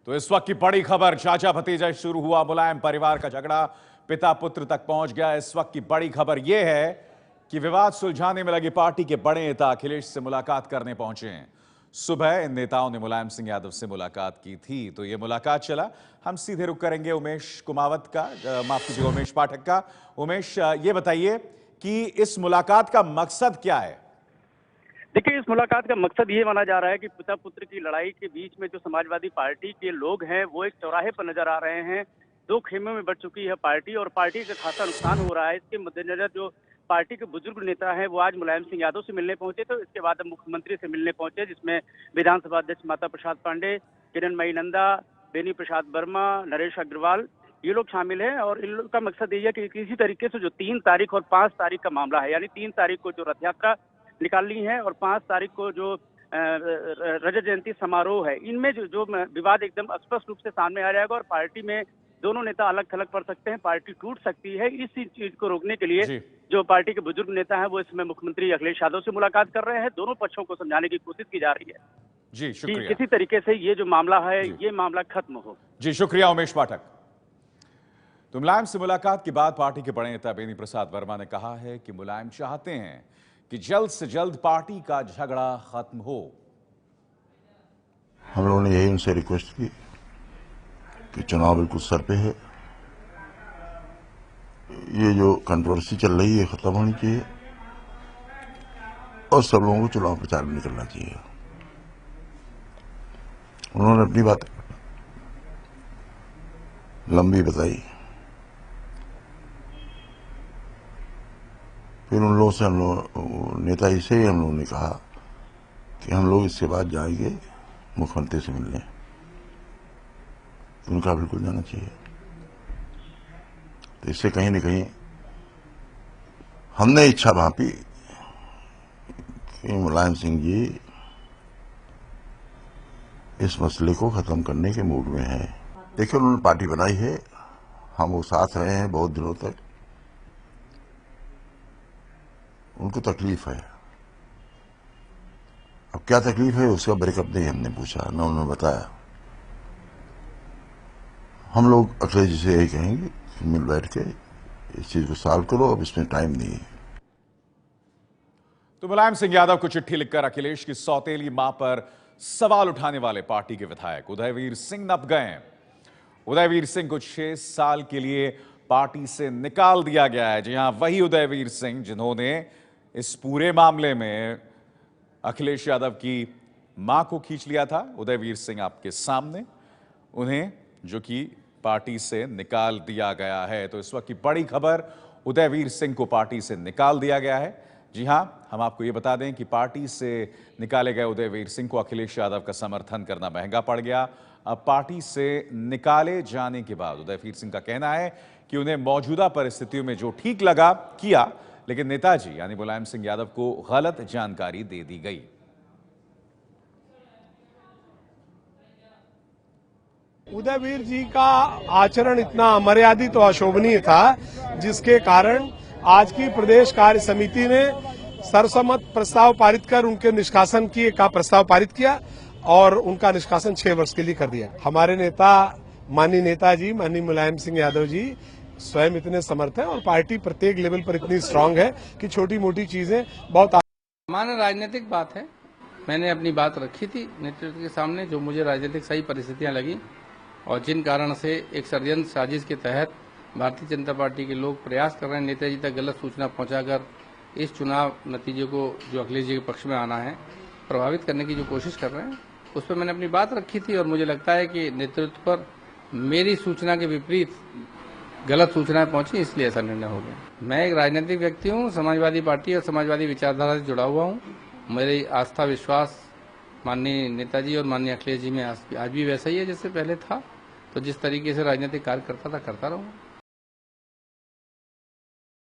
तो इस वक्त की बड़ी खबर, चाचा भतीजा शुरू हुआ मुलायम परिवार का झगड़ा, पिता पुत्र तक पहुंच गया। इस वक्त की बड़ी खबर यह है कि विवाद सुलझाने में लगी पार्टी के बड़े नेता अखिलेश से मुलाकात करने पहुंचे हैं। सुबह इन नेताओं ने मुलायम सिंह यादव से मुलाकात की थी, तो यह मुलाकात चला। हम सीधे रुक करेंगे उमेश कुमावत का, माफ कीजिएगा उमेश पाठक का। उमेश, ये बताइए कि इस मुलाकात का मकसद क्या है? देखिए, इस मुलाकात का मकसद ये माना जा रहा है कि पिता पुत्र की लड़ाई के बीच में जो समाजवादी पार्टी के लोग हैं वो एक चौराहे पर नजर आ रहे हैं। दो खेमों में बंट चुकी है पार्टी और पार्टी का खासा नुकसान हो रहा है। इसके मद्देनजर जो पार्टी के बुजुर्ग नेता हैं वो आज मुलायम सिंह यादव से मिलने पहुंचे, तो इसके बाद मुख्यमंत्री से मिलने पहुंचे, जिसमें विधानसभा अध्यक्ष माता प्रसाद पांडे, किरणमयी नंदा, बेनी प्रसाद वर्मा, नरेश अग्रवाल, ये लोग शामिल हैं। और इन लोग का मकसद यही है कि किसी तरीके से जो 3 तारीख और 5 तारीख का मामला है, यानी 3 तारीख को जो रथ यात्रा निकालनी है और 5 तारीख को जो रजत जयंती समारोह है, इनमें जो विवाद एकदम स्पष्ट रूप से सामने आ जाएगा और पार्टी में दोनों नेता अलग थलग पड़ सकते हैं, पार्टी टूट सकती है। इस चीज को रोकने के लिए जो पार्टी के बुजुर्ग नेता हैं वो इस समय मुख्यमंत्री अखिलेश यादव से मुलाकात कर रहे हैं। दोनों पक्षों को समझाने की कोशिश की जा रही है जी, शुक्रिया। कि किसी तरीके से ये जो मामला है ये मामला खत्म हो। जी, शुक्रिया उमेश पाठक। तो मुलायम से मुलाकात के बाद पार्टी के बड़े नेता बेनी प्रसाद वर्मा ने कहा है कि मुलायम चाहते हैं कि जल्द से जल्द पार्टी का झगड़ा खत्म हो। हम लोगों ने यही उनसे रिक्वेस्ट की कि चुनाव बिल्कुल सर पे है, ये जो कंट्रोवर्सी चल रही है खत्म होनी चाहिए और सब लोगों को चुनाव प्रचार में निकलना चाहिए। उन्होंने अपनी बात लंबी बताई, फिर उन लोगों से हम लोग नेता ही से हम लोगों ने कहा कि हम लोग इसके बाद जाएंगे मुख्यमंत्री से मिलने। उनका बिल्कुल जाना चाहिए। तो इससे कहीं न कहीं हमने इच्छा भांपी कि मुलायम सिंह जी इस मसले को खत्म करने के मूड में हैं। देखिए, उन्होंने पार्टी बनाई है, हम वो साथ रहे हैं बहुत दिनों तक, उनको तकलीफ है। अब क्या तकलीफ है उसका ब्रेकअप नहीं हमने पूछा, न उन्होंने बताया। हम लोग अखिलेश जी से यही कहेंगे कि मिल बैठ के इस चीज को सॉल्व करो, अब इसमें टाइम नहीं है। तो मुलायम सिंह यादव को चिट्ठी लिखकर अखिलेश की सौतेली मां पर सवाल उठाने वाले पार्टी के विधायक उदयवीर सिंह नप गए। उदयवीर सिंह को 6 साल के लिए पार्टी से निकाल दिया गया है। जी हां, वही उदयवीर सिंह जिन्होंने इस पूरे मामले में अखिलेश यादव की मां को खींच लिया था। उदयवीर सिंह आपके सामने, उन्हें जो कि पार्टी से निकाल दिया गया है। तो इस वक्त की बड़ी खबर, उदयवीर सिंह को पार्टी से निकाल दिया गया है। जी हां, हम आपको यह बता दें कि पार्टी से निकाले गए उदयवीर सिंह को अखिलेश यादव का समर्थन करना महंगा पड़ गया। अब पार्टी से निकाले जाने के बाद उदयवीर सिंह का कहना है कि उन्हें मौजूदा परिस्थितियों में जो ठीक लगा किया, लेकिन नेताजी यानी मुलायम सिंह यादव को गलत जानकारी दे दी गई। उदयवीर जी का आचरण इतना अमर्यादित और अशोभनीय था, जिसके कारण आज की प्रदेश कार्य समिति ने सर्वसम्मत प्रस्ताव पारित कर उनके निष्कासन का प्रस्ताव पारित किया और उनका निष्कासन 6 वर्ष के लिए कर दिया। हमारे नेता माननीय नेताजी माननीय मुलायम सिंह यादव जी स्वयं इतने समर्थ हैं और पार्टी प्रत्येक लेवल पर इतनी स्ट्रांग है कि छोटी मोटी चीजें बहुत सामान्य राजनीतिक बात है। मैंने अपनी बात रखी थी नेतृत्व के सामने, जो मुझे राजनीतिक सही परिस्थितियां लगी और जिन कारण से एक षड्यंत्र साजिश के तहत भारतीय जनता पार्टी के लोग प्रयास कर रहे हैं नेताजी तक गलत सूचना पहुंचाकर इस चुनाव नतीजे को जो अखिलेश जी के पक्ष में आना है प्रभावित करने की जो कोशिश कर रहे हैं, उस पर मैंने अपनी बात रखी थी। और मुझे लगता है कि नेतृत्व पर मेरी सूचना के विपरीत गलत सूचनाएं पहुंची, इसलिए ऐसा निर्णय हो गया। मैं एक राजनीतिक व्यक्ति हूं, समाजवादी पार्टी और समाजवादी विचारधारा से जुड़ा हुआ हूं। मेरी आस्था विश्वास माननीय नेताजी और माननीय अखिलेश जी में आज भी वैसा ही है जैसे पहले था। तो जिस तरीके से राजनीतिक कार्य करता था करता रहूंगा।